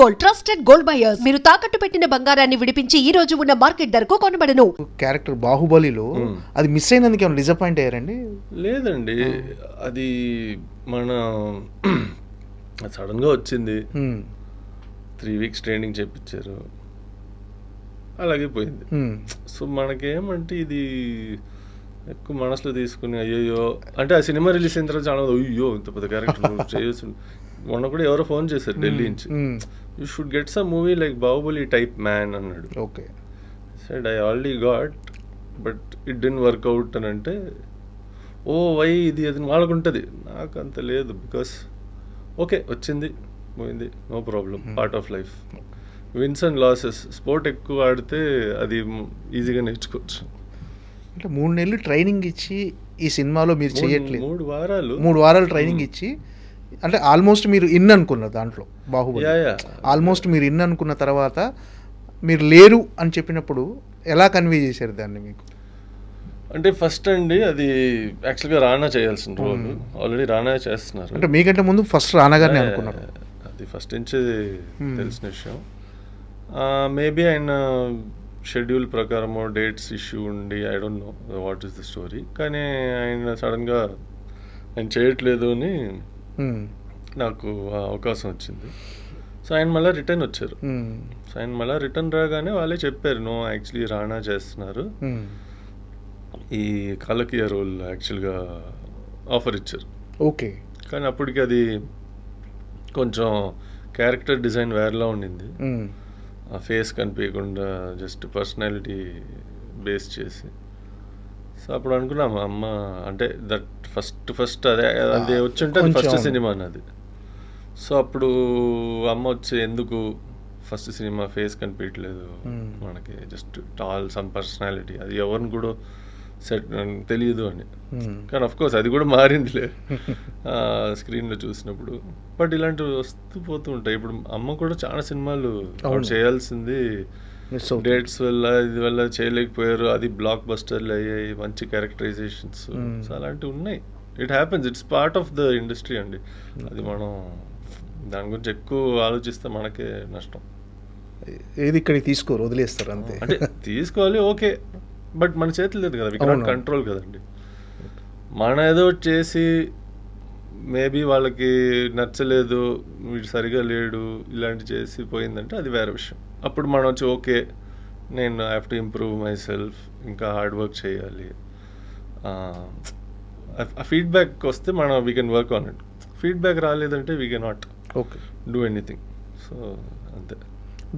Gold, trusted gold buyers. మీరు తాకట్టు పెట్టిన బంగారాన్ని విడిపించి ఈ రోజు ఉన్న మార్కెట్ ధరకు కొనబడను. క్యారెక్టర్ బాహుబలిలో అది మిస్ అయినందుకు ఏమైనా డిసప్పాయింట్ అయ్యారండి? లేదండి, అది మన సడన్గా వచ్చింది. 3 వీక్స్ ట్రైనింగ్ చేయించారు, అలాగే పోయింది. సో మనకేమంటే ఇది ఎక్కువ మనసులో తీసుకుని అయ్యో అంటే ఆ సినిమా రిలీజ్ అయిన తర్వాత చాలా అయ్యో ఇంత పెద్ద క్యారెక్టర్ చేయొచ్చు. మొన్న కూడా ఎవరో ఫోన్ చేశారు ఢిల్లీ నుంచి, you should get some movie like Baahubali type man అన్నాడు. Okay said I already got but it didn't work out అని అంటే ఓ వై ఇది అది వాళ్ళకు ఉంటుంది, నాకు అంత లేదు. బికాస్ ఓకే వచ్చింది పోయింది, no problem, part of life. Wins and losses. Sport ఎక్కువ ఆడితే అది ఈజీగా నేర్చుకోవచ్చు. అంటే 3 నెలలు ట్రైనింగ్ ఇచ్చి ఈ సినిమాలో మీరు చేయట్లేదు. 3 వారాలు ట్రైనింగ్ ఇచ్చి అంటే ఆల్మోస్ట్ మీరు అనుకున్నారు దాంట్లో బాహుబలి. ఆల్మోస్ట్ మీరు అనుకున్న తర్వాత మీరు లేరు అని చెప్పినప్పుడు ఎలా కన్వే చేశారు దాన్ని మీకు? అంటే ఫస్ట్ అండి అది యాక్చువల్గా రానా చేయాల్సిన రోల్, ఆల్రెడీ రానా చేస్తున్నారు. అంటే మీకంటే ముందు ఫస్ట్ రానా గారిని అనుకున్నారు? అది ఫస్ట్ నుంచి తెలిసిన విషయం. మేబీ ఆయన షెడ్యూల్ ప్రకారమో డేట్స్ ఇష్యూ ఉండి I don't know what is the story, కానీ ఆయన సడన్గా ఆయన చేయట్లేదు అని నాకు అవకాశం వచ్చింది. సో ఆయన మళ్ళీ రిటర్న్ వచ్చారు. సో ఆయన మళ్ళీ రిటర్న్ రాగానే వాళ్ళే చెప్పారు, నో యాక్చువల్లీ రానా చేస్తున్నారు, ఈ కాలకీయ రోల్ యాక్చువల్గా ఆఫర్ ఇచ్చారు. ఓకే, కానీ అప్పటికి అది కొంచెం క్యారెక్టర్ డిజైన్ వేరేలా ఉండింది. ఆ ఫేస్ కనిపించకుండా జస్ట్ పర్సనాలిటీ బేస్ చేసి. సో అప్పుడు అనుకున్నాము అమ్మ అంటే దట్ ఫస్ట్ అదే అది వచ్చుంటే అది ఫస్ట్ సినిమా అన్నది. సో అప్పుడు అమ్మ వచ్చి ఎందుకు ఫస్ట్ సినిమా ఫేస్ కనిపించట్లేదు మనకి, జస్ట్ టాల్ సమ్ పర్సనాలిటీ, అది ఎవరిని కూడా సెట్ తెలియదు అని. కానీ అఫ్ కోర్స్ అది కూడా మారిందిలే స్క్రీన్లో చూసినప్పుడు. బట్ ఇలాంటివి వస్తూ పోతూ ఉంటాయి. ఇప్పుడు అమ్మ కూడా చాలా సినిమాలు చేయాల్సింది డేట్స్ వల్ల ఇది వల్ల చేయలేకపోయారు, అది బ్లాక్ బస్టర్లు అయ్యాయి, మంచి క్యారెక్టరైజేషన్స్, సో అలాంటివి ఉన్నాయి. It happens, it's part of the industry అండి. అది మనం దాని గురించి ఎక్కువ ఆలోచిస్తే మనకే నష్టం. ఏది ఇక్కడికి తీసుకోరు, వదిలేస్తారు అంతే. అంటే తీసుకోవాలి ఓకే, బట్ మన చేతులు లేదు కదా, వి కెనాట్ కంట్రోల్ కదండి. మన ఏదో చేసి మేబీ వాళ్ళకి నచ్చలేదు, వీడు సరిగా లేడు, ఇలాంటి చేసి పోయిందంటే అది వేరే విషయం. అప్పుడు మనం వచ్చి ఓకే నేను I have to improve myself, ఇంకా హార్డ్ వర్క్ చేయాలి. ఆ ఫీడ్బ్యాక్ వస్తే మనం we can work on it. Feedback రాలేదంటే we cannot do anything. So అంతే.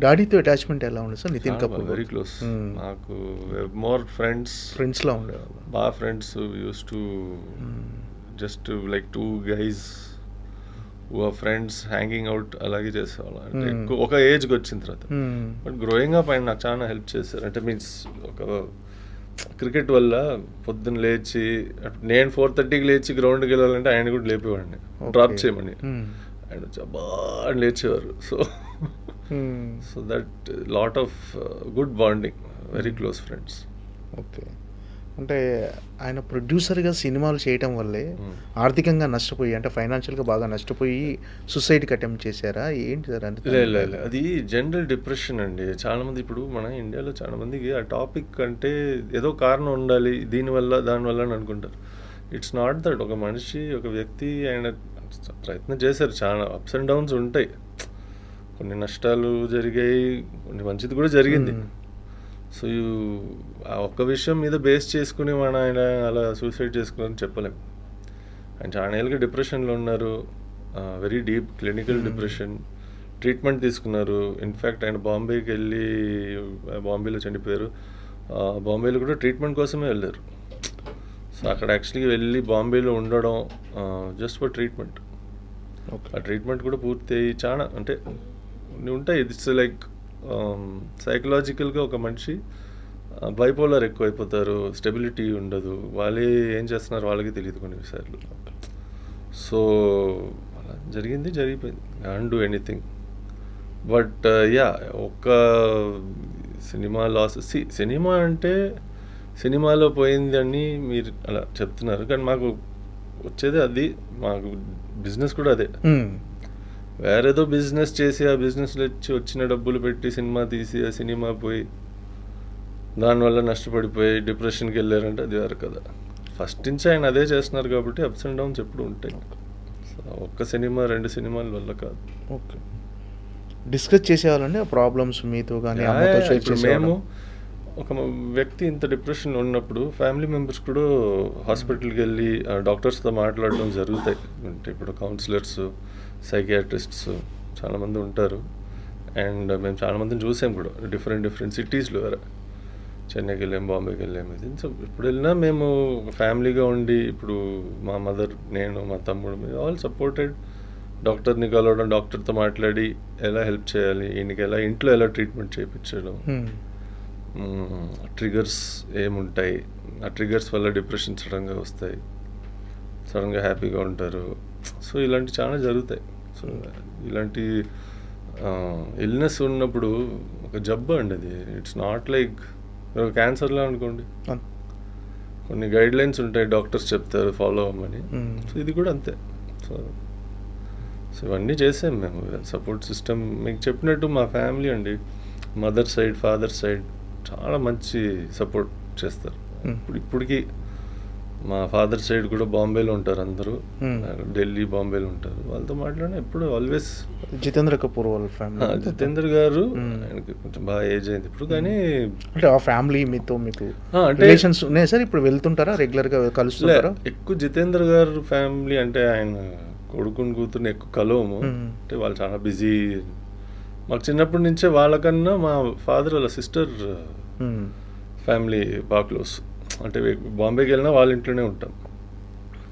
డాడీతో అటాచ్మెంట్ ఎలా ఉంది sir? Nitin Kapoor very close. నాకు మోర్ ఫ్రెండ్స్లా ఉండేవాళ్ళు, బాగా friends. Used to just like 2 guys who are friends hanging out అలాగే చేసేవాళ్ళం. అంటే ఎక్కువ ఒక ఏజ్కి వచ్చిన తర్వాత. బట్ గ్రోయింగ్ అప్ ఆయన నాకు చాలా హెల్ప్ చేశారు. అంటే మీన్స్ ఒక క్రికెట్ వల్ల పొద్దున్న లేచి నేను 4:30కి లేచి గ్రౌండ్కి వెళ్ళాలంటే ఆయన కూడా లేపేవాడిని, డ్రాప్ చేయమని. ఆయన వచ్చి అబ్బా అని లేచేవారు. So that lot of good bonding, very close friends. Okay, అంటే ఆయన ప్రొడ్యూసర్గా సినిమాలు చేయటం వల్లే ఆర్థికంగా నష్టపోయి, అంటే ఫైనాన్షియల్గా బాగా నష్టపోయి సూసైడ్కి అటెంప్ట్ చేశారా ఏంటి సార్? అంటే అది జనరల్ డిప్రెషన్ అండి. చాలామంది ఇప్పుడు మన ఇండియాలో చాలామందికి ఆ టాపిక్ అంటే ఏదో కారణం ఉండాలి దీనివల్ల దానివల్ల అని అనుకుంటారు. It's not that. ఒక మనిషి, ఒక వ్యక్తి ఆయన ప్రయత్నం చేశారు, చాలా అప్స్ అండ్ డౌన్స్ ఉంటాయి, కొన్ని నష్టాలు జరిగాయి, కొన్ని మంచిది కూడా జరిగింది. సో ఆ ఒక్క విషయం మీద బేస్ చేసుకుని ఆయన అలా సూసైడ్ చేసుకున్నారని చెప్పలేము. ఆయన చాలా ఏళ్ళుగా డిప్రెషన్లో ఉన్నారు, very deep clinical depression. Treatment తీసుకున్నారు. ఇన్ఫ్యాక్ట్ ఆయన బాంబేకి వెళ్ళి బాంబేలో చనిపోయారు. బాంబేలో కూడా ట్రీట్మెంట్ కోసమే వెళ్ళారు. సో అక్కడ యాక్చువల్గా వెళ్ళి బాంబేలో ఉండడం జస్ట్ ఫర్ ట్రీట్మెంట్. ఆ ట్రీట్మెంట్ కూడా పూర్తి అయ్యి చాలా అంటే ఉంటాయి. ఇట్స్ లైక్ సైకలాజికల్గా ఒక మనిషి బైపోలర్ ఎక్కువ అయిపోతారు, స్టెబిలిటీ ఉండదు, వాళ్ళే ఏం చేస్తున్నారు వాళ్ళకి తెలియదు కొన్ని విషయాలు. సో అలా జరిగిపోయింది, can't do anything. But yeah ఒక్క సినిమా లాస్. సినిమా అంటే సినిమాలో పోయింది అని మీరు అలా చెప్తున్నారు, కానీ మాకు వచ్చేది అది, మాకు బిజినెస్ కూడా అదే. వేరేదో బిజినెస్ చేసి ఆ బిజినెస్లో వచ్చిన డబ్బులు పెట్టి సినిమా తీసి ఆ సినిమా పోయి దానివల్ల నష్టపడిపోయి డిప్రెషన్కి వెళ్ళారంటే అది వేరు కదా. ఫస్ట్ నుంచి ఆయన అదే చేస్తున్నారు కాబట్టి అప్స్ అండ్ డౌన్స్ ఎప్పుడు ఉంటాయి. ఒక్క సినిమా 2 సినిమాల వల్ల కాదు. ఓకే, డిస్కస్ చేసేవాళ్ళండి ఆ ప్రాబ్లమ్స్ మీతో కానీ అమ్మతో షేర్ ఇప్పుడు చేసేవాళ్ళ? మేము ఒక వ్యక్తి ఇంత డిప్రెషన్లో ఉన్నప్పుడు ఫ్యామిలీ మెంబర్స్ కూడా హాస్పిటల్కి వెళ్ళి డాక్టర్స్తో మాట్లాడడం జరుగుతాయి. అంటే ఇప్పుడు కౌన్సిలర్స్, సైకియాట్రిస్ట్స్ చాలామంది ఉంటారు. అండ్ మేము చాలామందిని చూసాం కూడా డిఫరెంట్ సిటీస్లో. వేరే చెన్నైకి వెళ్ళాం, బాంబేకి వెళ్ళాం. ఇది సో ఇప్పుడు వెళ్ళినా మేము ఒక ఫ్యామిలీగా ఉండి, ఇప్పుడు మా మదర్, నేను, మా తమ్ముడు, మేము ఆల్ సపోర్టెడ్. డాక్టర్ని కలవడం, డాక్టర్తో మాట్లాడి ఎలా హెల్ప్ చేయాలి, ఈయనకి ఎలా ఇంట్లో ఎలా ట్రీట్మెంట్ చేయించడం, ట్రిగర్స్ ఏముంటాయి, ఆ ట్రిగర్స్ వల్ల డిప్రెషన్ సడన్గా వస్తాయి, సడన్గా హ్యాపీగా ఉంటారు. సో ఇలాంటి చాలా జరుగుతాయి. సో ఇలాంటి ఇల్నెస్ ఉన్నప్పుడు ఒక జబ్బు అండి అది. ఇట్స్ నాట్ లైక్ క్యాన్సర్లా అనుకోండి, కొన్ని గైడ్ లైన్స్ ఉంటాయి, డాక్టర్స్ చెప్తారు ఫాలో అవ్వమని. సో ఇది కూడా అంతే. సో ఇవన్నీ చేసాం మేము. సపోర్ట్ సిస్టమ్ మీకు చెప్పినట్టు మా ఫ్యామిలీ అండి, మదర్ సైడ్, ఫాదర్ సైడ్ చాలా మంచి సపోర్ట్ చేస్తారు. ఇప్పటికీ మా ఫాదర్ సైడ్ కూడా బాంబేలో ఉంటారు అందరూ, ఢిల్లీ, బాంబేలో ఉంటారు. వాళ్ళతో మాట్లాడినా ఎప్పుడు ఆల్వేస్. జితేంద్ర కపూర్ వాళ్ళ ఫ్యామిలీ, జితేంద్ర గారు ఆయనకి కొంచెం బాగా ఏజ్ అయింది ఇప్పుడు, కానీ అంటే ఆ ఫ్యామిలీ మీతో మీకు అంటే రిలేషన్స్ ఉన్నాయి సార్? ఇప్పుడు వెళ్తుంటారా, రెగ్యులర్గా కలుస్తుంటారా? ఎక్కువ జితేంద్ర గారు ఫ్యామిలీ అంటే ఆయన కొడుకుని కూతుర్ని ఎక్కువ కలవము. అంటే వాళ్ళు చాలా బిజీ. మాకు చిన్నప్పటి నుంచే వాళ్ళకన్నా మా ఫాదర్ వాళ్ళ సిస్టర్ ఫ్యామిలీ బాగా క్లోజ్. అంటే బాంబేకి వెళ్ళినా వాళ్ళ ఇంట్లోనే ఉంటాం.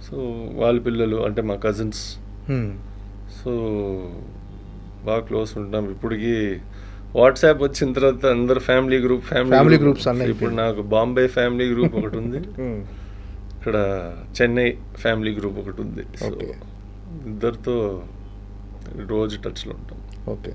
సో వాళ్ళ పిల్లలు అంటే మా కజిన్స్, సో బాగా క్లోజ్ ఉంటాం. ఇప్పటికి వాట్సాప్ వచ్చిన తర్వాత అందరు ఫ్యామిలీ గ్రూప్స్ అన్నీ. ఇప్పుడు నాకు బాంబే ఫ్యామిలీ గ్రూప్ ఒకటి ఉంది, ఇక్కడ చెన్నై ఫ్యామిలీ గ్రూప్ ఒకటి ఉంది. సో ఇద్దరితో రోజు టచ్లో ఉంటాం. ఓకే,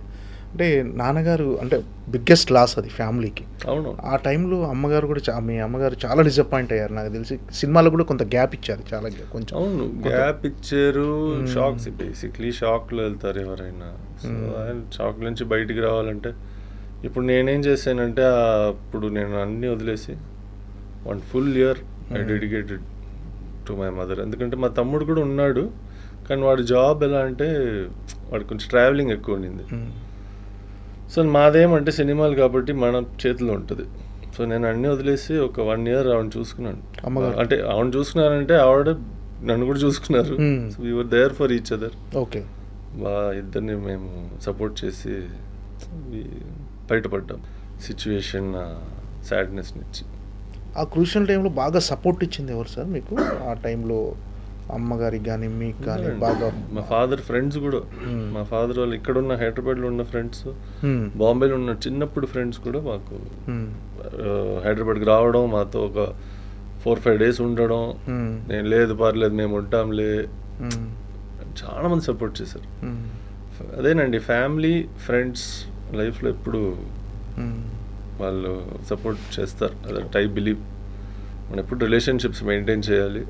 అంటే నాన్నగారు అంటే బిగ్గెస్ట్ లాస్ అది ఫ్యామిలీకి. అవును, ఆ టైంలో అమ్మగారు కూడా మీ అమ్మగారు చాలా డిసప్పాయింట్ అయ్యారు నాకు తెలిసి. సినిమాలో కూడా కొంత గ్యాప్ ఇచ్చారు, చాలా కొంచెం. అవును, గ్యాప్ ఇచ్చారు. షాక్స్, బేసిక్లీ షాక్లో వెళ్తారు ఎవరైనా. సో షాక్ నుంచి బయటికి రావాలంటే ఇప్పుడు నేనేం చేశానంటే, అప్పుడు నేను అన్నీ వదిలేసి 1 full year I dedicated to my mother. ఎందుకంటే మా తమ్ముడు కూడా ఉన్నాడు, కానీ వాడి జాబ్ ఎలా అంటే వాడు కొంచెం ట్రావెలింగ్ ఎక్కువ ఉండింది. సో మాదేమంటే సినిమాలు కాబట్టి మన చేతిలో ఉంటుంది. సో నేను అన్నీ వదిలేసి ఒక 1 year ఆవిడ చూసుకున్నాను. అంటే ఆవిడ చూసుకున్నానంటే ఆవిడ నన్ను కూడా చూసుకున్నారు. So we were there for each other. Okay, ఇద్దరిని మేము సపోర్ట్ చేసి బయటపడ్డాం సిచ్యువేషన్, సాడ్నెస్ నుంచి. ఆ క్రూషియల్ టైంలో బాగా సపోర్ట్ ఇచ్చింది ఎవరు సార్ మీకు ఆ టైంలో? అమ్మగారికి కానీ మీకు కానీ? బాగా మా ఫాదర్ ఫ్రెండ్స్ కూడా, మా ఫాదర్ వాళ్ళు ఇక్కడ ఉన్న హైదరాబాద్లో ఉన్న ఫ్రెండ్స్, బాంబేలో ఉన్న చిన్నప్పుడు ఫ్రెండ్స్ కూడా మాకు హైదరాబాద్కి రావడం, మాతో ఒక 4-5 days ఉండడం. నేను లేదు పర్లేదు మేము ఉంటాంలే, చాలా మంది సపోర్ట్ చేశారు. అదేనండి, ఫ్యామిలీ ఫ్రెండ్స్ లైఫ్లో ఎప్పుడు వాళ్ళు సపోర్ట్ చేస్తారు. అదే ఐ బిలీవ్ మనం ఎప్పుడు రిలేషన్షిప్స్ మెయింటైన్ చేయాలి.